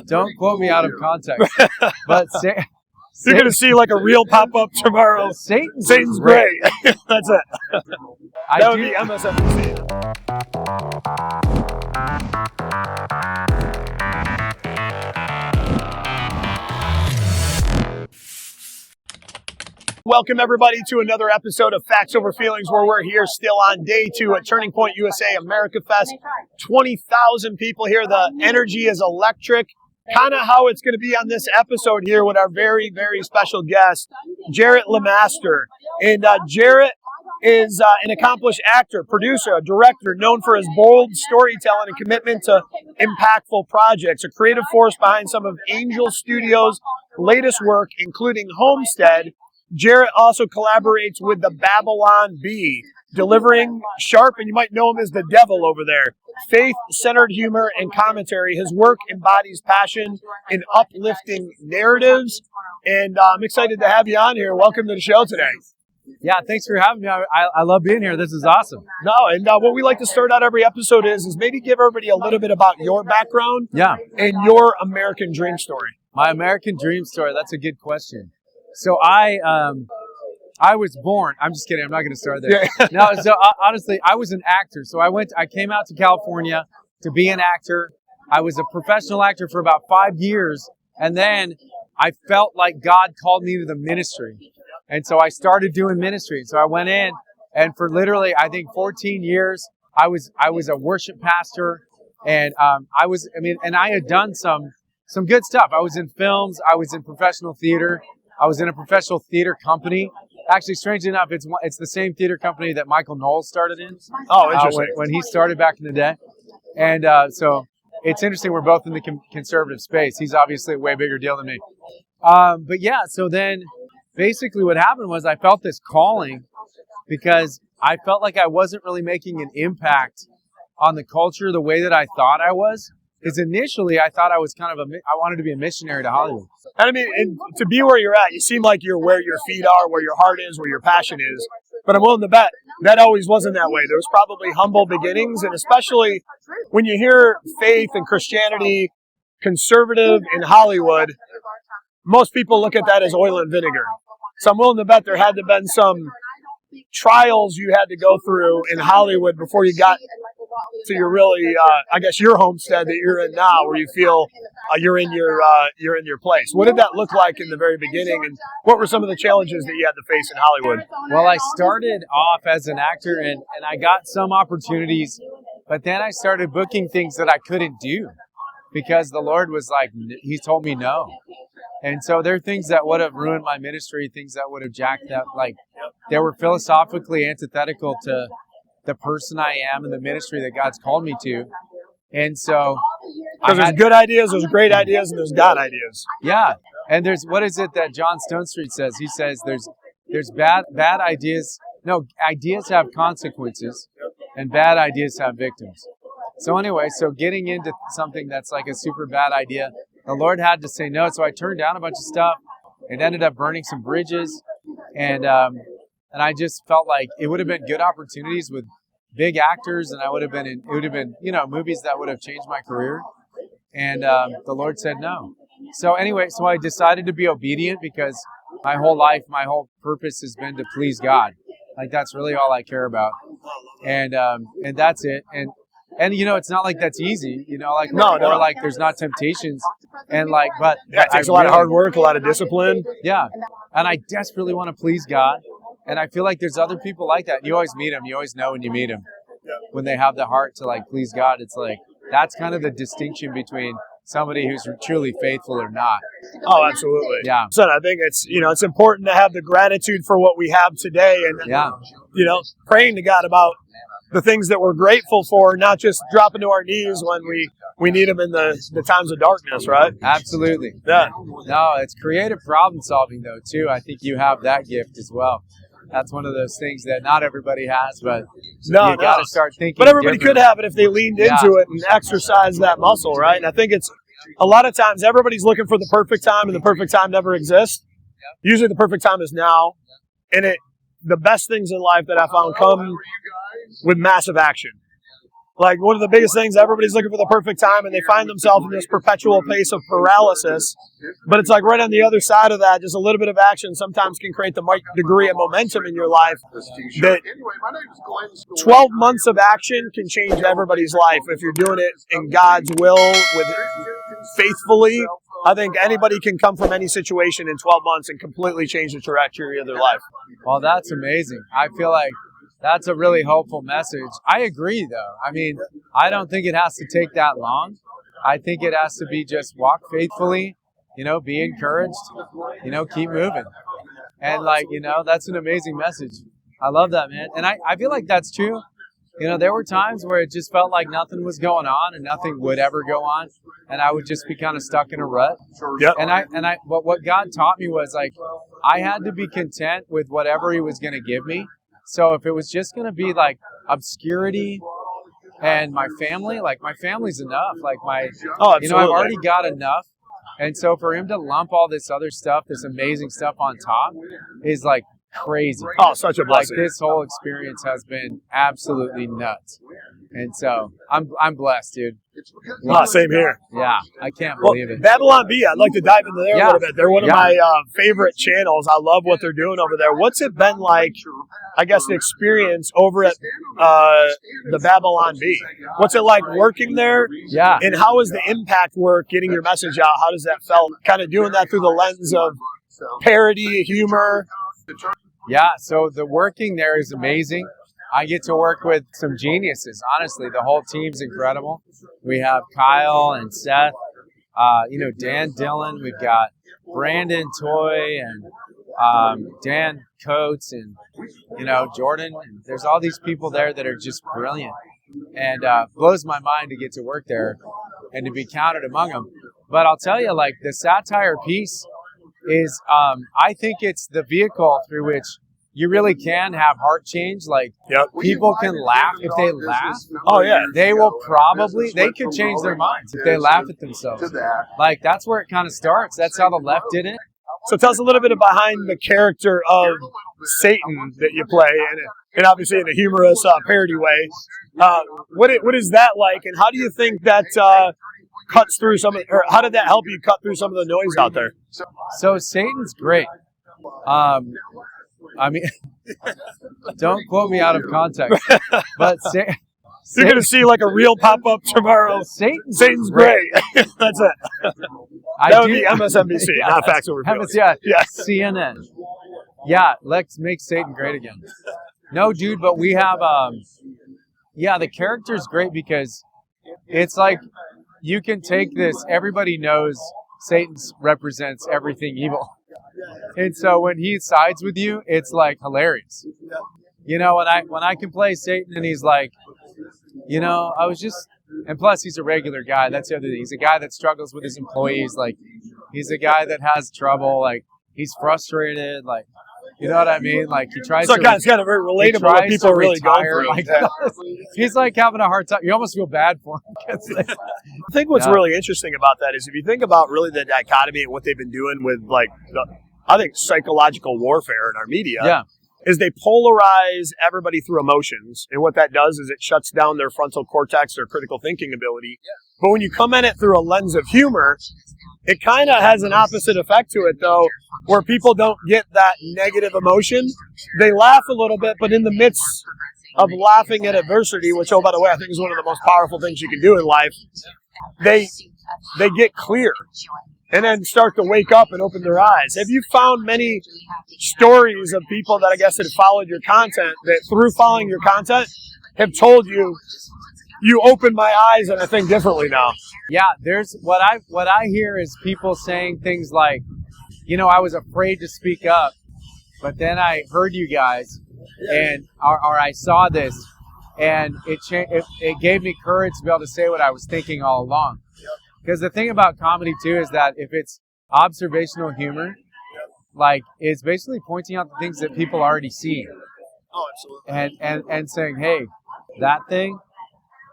Don't quote me out of context. But you're going to see like a reel pop up tomorrow. Satan's great. That's it. That would be MSNBC. Welcome, everybody, to another episode of Facts Over Feelings, where we're here still on day 2 at Turning Point USA America Fest. 20,000 people here. The energy is electric. Kind of how it's going to be on this episode here with our very, very special guest, Jarret Lemaster. And Jarret is an accomplished actor, producer, a director, known for his bold storytelling and commitment to impactful projects, a creative force behind some of Angel Studios' latest work, including Homestead. Jarret also collaborates with the Babylon Bee, delivering sharp, and you might know him as the devil over there, faith-centered humor and commentary. His work embodies passion in uplifting narratives, and I'm excited to have you on here. Welcome to the show today. Yeah, thanks for having me. I love being here. This is awesome. No, and what we like to start out every episode is maybe give everybody a little bit about your background and your American dream story. My American dream story, that's a good question. So I was born. I'm just kidding. I'm not going to start there. Yeah. No. So honestly, I was an actor. So I came out to California to be an actor. I was a professional actor for about 5 years, and then I felt like God called me to the ministry, and so I started doing ministry. So I went in, and for literally, I think 14 years, I was a worship pastor, and I had done some good stuff. I was in films. I was in professional theater. I was in a professional theater company. Actually, strangely enough, it's the same theater company that Michael Knowles started in. Oh, interesting. When he started back in the day. And so it's interesting, we're both in the conservative space. He's obviously a way bigger deal than me. But yeah, so then basically what happened was I felt this calling because I felt like I wasn't really making an impact on the culture the way that I thought I was. Because initially I thought I was I wanted to be a missionary to Hollywood. And I mean, and to be where you're at, you seem like you're where your feet are, where your heart is, where your passion is. But I'm willing to bet that always wasn't that way. There was probably humble beginnings, and especially when you hear faith and Christianity, conservative in Hollywood, most people look at that as oil and vinegar. So I'm willing to bet there had to have been some trials you had to go through in Hollywood before you got to your really, I guess, your homestead that you're in now, where you feel you're in your place. What did that look like in the very beginning, and what were some of the challenges that you had to face in Hollywood? Well, I started off as an actor, and I got some opportunities, but then I started booking things that I couldn't do because the Lord was like, He told me no. And so there are things that would have ruined my ministry, things that would have jacked up, like they were philosophically antithetical to the person I am and the ministry that God's called me to. And so there's good ideas, there's great ideas, and there's God ideas. Yeah. And there's, what is it that John Stone Street says? He says there's bad ideas. No, ideas have consequences and bad ideas have victims. So anyway, so getting into something that's like a super bad idea, the Lord had to say no. So I turned down a bunch of stuff. It ended up burning some bridges. And I just felt like it would have been good opportunities with big actors, and it would have been movies that would have changed my career. And the Lord said no. So anyway, so I decided to be obedient because my whole life, my whole purpose has been to please God. Like that's really all I care about. And that's it. And it's not like that's easy. Like there's not temptations, and but it takes a lot of hard work, a lot of discipline. Yeah, and I desperately want to please God. And I feel like there's other people like that. You always meet them. You always know when you meet them. When they have the heart to please God, it's like that's kind of the distinction between somebody who's truly faithful or not. Oh, absolutely. Yeah. So I think it's important to have the gratitude for what we have today, and praying to God about the things that we're grateful for, not just dropping to our knees when we need them in the times of darkness, right? Absolutely. Yeah. No, it's creative problem solving though too. I think you have that gift as well. That's one of those things that not everybody has, but you got to start thinking. But everybody could have it if they leaned into it and exercised that muscle, right? And I think it's a lot of times everybody's looking for the perfect time, and the perfect time never exists. Usually the perfect time is now, and the best things in life that I found come with massive action. Like, one of the biggest things, everybody's looking for the perfect time, and they find themselves in this perpetual pace of paralysis. But it's like right on the other side of that, just a little bit of action sometimes can create the degree of momentum in your life that 12 months of action can change everybody's life if you're doing it in God's will, with faithfully. I think anybody can come from any situation in 12 months and completely change the trajectory of their life. Well, that's amazing. I feel like that's a really hopeful message. I agree, though. I mean, I don't think it has to take that long. I think it has to be just walk faithfully, be encouraged, keep moving. And, that's an amazing message. I love that, man. And I feel like that's true. There were times where it just felt like nothing was going on and nothing would ever go on. And I would just be kind of stuck in a rut. Yep. But what God taught me was, I had to be content with whatever He was going to give me. So if it was just going to be obscurity and my family, my family's enough. I've already got enough. And so for Him to lump all this other stuff, this amazing stuff on top is crazy. Oh, such a blessing. This whole experience has been absolutely nuts. And so I'm blessed, dude. Same here. Yeah, I can't believe it. Babylon Bee, I'd like to dive into there a little bit. They're one of my favorite channels. I love what they're doing over there. What's it been like, I guess, the experience over at the Babylon Bee? What's it like working there? Yeah. And how is the impact work, getting your message out? How does that feel? Kind of doing that through the lens of parody, humor. Yeah, so the working there is amazing. I get to work with some geniuses, honestly. The whole team's incredible. We have Kyle and Seth, Dan Dillon. We've got Brandon Toy and Dan Coates and, Jordan. And there's all these people there that are just brilliant. And blows my mind to get to work there and to be counted among them. But I'll tell you, the Satire piece is, I think it's the vehicle through which you really can have heart change. People can laugh. If they laugh, they could change their minds if they laugh at themselves. That's where it kind of starts. That's how the left did it. So tell us a little bit behind the character of Satan that you play, and obviously in a humorous parody way. What is that like, and how do you think that cuts through or how did that help you cut through some of the noise out there? So Satan's great. Don't quote me out of context, but you're going to see a real pop-up tomorrow. Satan's great. That's it. That would be MSNBC, not Facts Over Feelings. Yeah, CNN. Yeah, let's make Satan great again. No, dude, but we have, the character's great because it's you can take this, everybody knows Satan represents everything evil. And so when he sides with you, it's hilarious. When I can play Satan and he's I was just, and plus he's a regular guy. That's the other thing. He's a guy that struggles with his employees. He's a guy that has trouble. He's frustrated. You know what I mean? He tries to. It's kind of very relatable. What people are really going through. He's having a hard time. You almost feel bad for him. I think what's really interesting about that is if you think about really the dichotomy and what they've been doing with I think psychological warfare in our media, is they polarize everybody through emotions, and what that does is it shuts down their frontal cortex, their critical thinking ability. But when you come at it through a lens of humor, it kind of has an opposite effect to it, though, where people don't get that negative emotion. They laugh a little bit, but in the midst of laughing at adversity, which, by the way, I think is one of the most powerful things you can do in life, they get clear and then start to wake up and open their eyes. Have you found many stories of people that I guess had followed your content that through following your content have told you opened my eyes and I think differently now? Yeah, there's what I hear is people saying things like, I was afraid to speak up, but then I heard you guys and or I saw this and it gave me courage to be able to say what I was thinking all along. Because the thing about comedy, too, is that if it's observational humor, it's basically pointing out the things that people already see. Oh, absolutely. And saying, hey, that thing,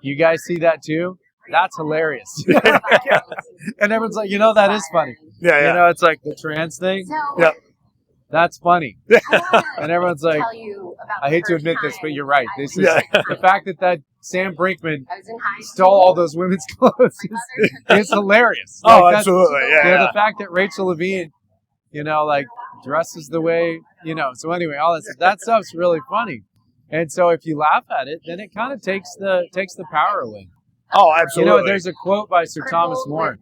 you guys see that, too? That's hilarious. And everyone's like, that is funny. Yeah. It's the trans thing. Yeah. That's funny. And everyone's like, I hate to admit this, but you're right. This is the fact that Sam Brinkman stole all those women's clothes. It's hilarious. Oh, Like, absolutely. Yeah. The fact that Rachel Levine, like dresses the way, So anyway, all that stuff's really funny. And so if you laugh at it, then it kind of takes the power away. Oh, absolutely. There's a quote by Sir Thomas More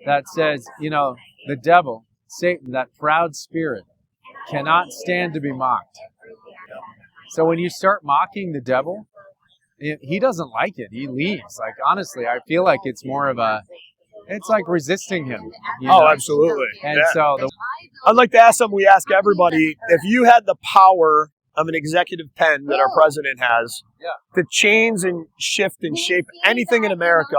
that says, the devil, Satan, that proud spirit, cannot stand to be mocked. So when you start mocking the devil, he doesn't like it. He leaves. Like, honestly, I feel like it's more of it's like resisting him. Oh, absolutely. And so I'd like to ask something we ask everybody. If you had the power of an executive pen that our president has to change and shift and shape anything in America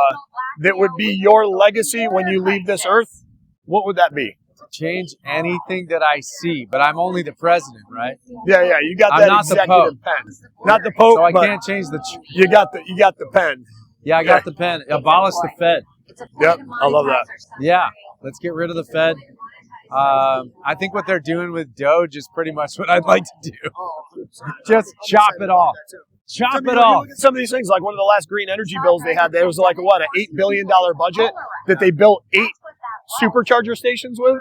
that would be your legacy when you leave this earth, what would that be? Change anything that I see, but I'm only the president, right? Yeah, you got I'm that not executive pen. Not the Pope, so I but can't change the... you got the pen. Yeah, I got the pen. Abolish the Fed. Yep, I love that. Yeah, let's get rid of the Fed. I think what they're doing with Doge is pretty much what I'd like to do. Just chop it off. Chop it off. Some of these things, like one of the last green energy bills they had, there was like an $8 billion budget that they built 8 supercharger stations with.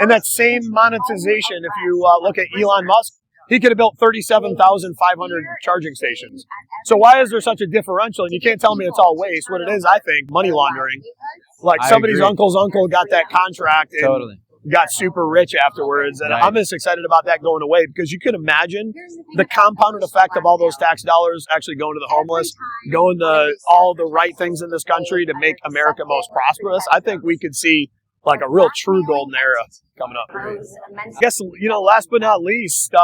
And that same monetization, if you look at Elon Musk, he could have built 37,500 charging stations. So why is there such a differential? And you can't tell me it's all waste. What it is, I think, money laundering. Like somebody's uncle's uncle got that contract and got super rich afterwards. And I'm just excited about that going away, because you can imagine the compounded effect of all those tax dollars actually going to the homeless, going to all the right things in this country to make America most prosperous. I think we could see like a real true golden era coming up. I guess, last but not least,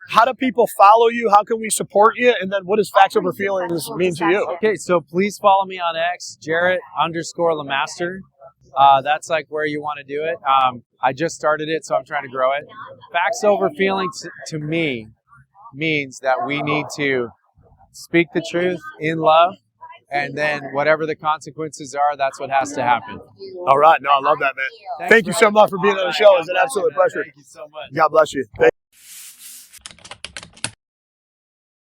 how do people follow you? How can we support you? And then what does Facts Over Feelings mean to you? Okay, so please follow me on X, Jarret_Lemaster. That's like where you want to do it. I just started it, so I'm trying to grow it. Facts Over Feelings to me means that we need to speak the truth in love. And then whatever the consequences are, that's what has to happen. All right. No, I love that, man. Thank you so much for being on the show. It's an absolute pleasure. Thank you so much. God bless you.